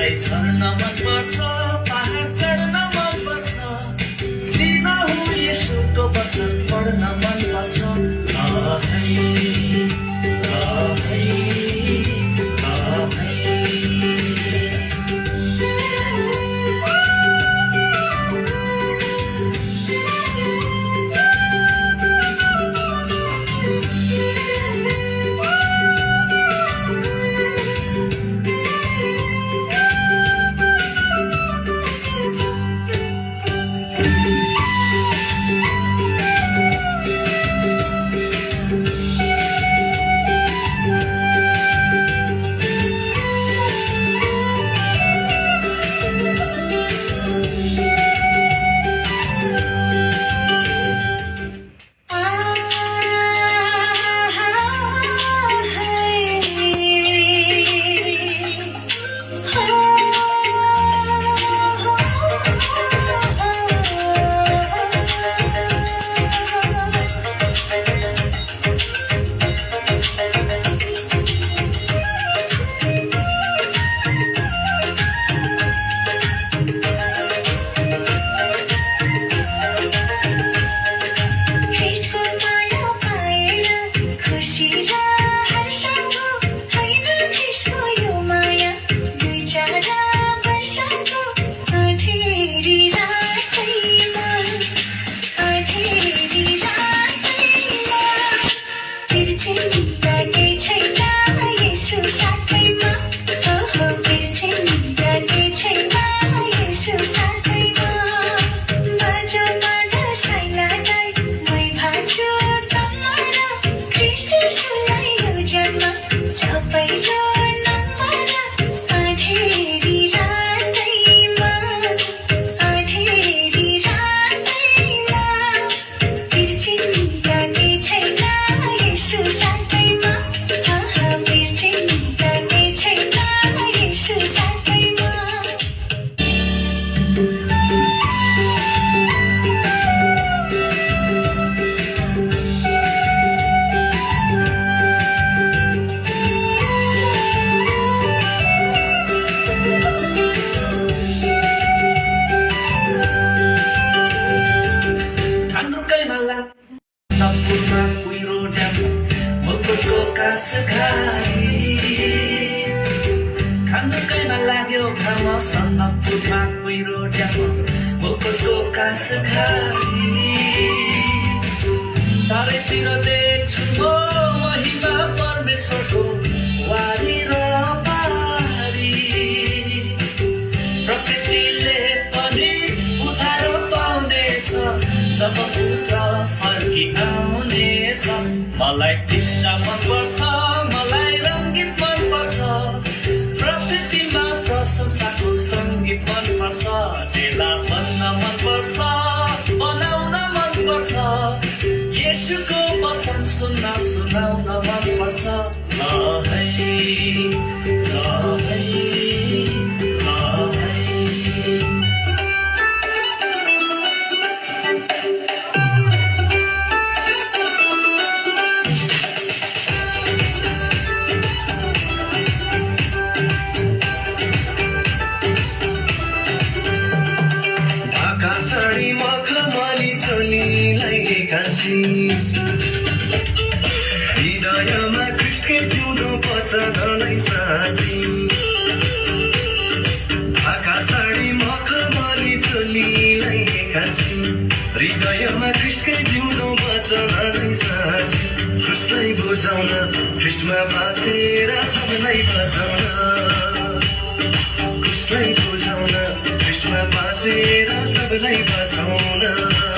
मलाई झर्न मन पर्छ पहाड चढ्न मन पर्छ दिन हो येशूको वचन पढ्न मन पर्छ खान्दुकैमा लाग्यो घर्म सन्दकपुरमा कुहिरो ड्याम मुकुटको कास खाली चारैतिर देख्छु म महिमा परमेश्वरको वारी र पारी प्रकृतिले पनि उधारो पाउनेछ जब पुत्र फर्की आउनेछ मलाई कृष्ण मन पर्छ मलाई रङ्गीत मन पर्छ प्रकृतिमा प्रशंसाको सङ्गीत मन पर्छ चेला भन्न मन पर्छ बनाउन मन पर्छ येशूको वचन सुनाउन मन पर्छ हृदयमा कृष्णकै जिउँदो वचनलाई साँची ढाका साडी मखमली चोलीलाई काँची हृदयमा कृष्णकै जिउँदो वचनलाई साँची क्रुसलाई बुझाउन ख्रीष्टमा बाँचेर सबैलाई बजाउन क्रुसलाई बुझाउन ख्रीष्टमा बाँचेर सबैलाई बजाउन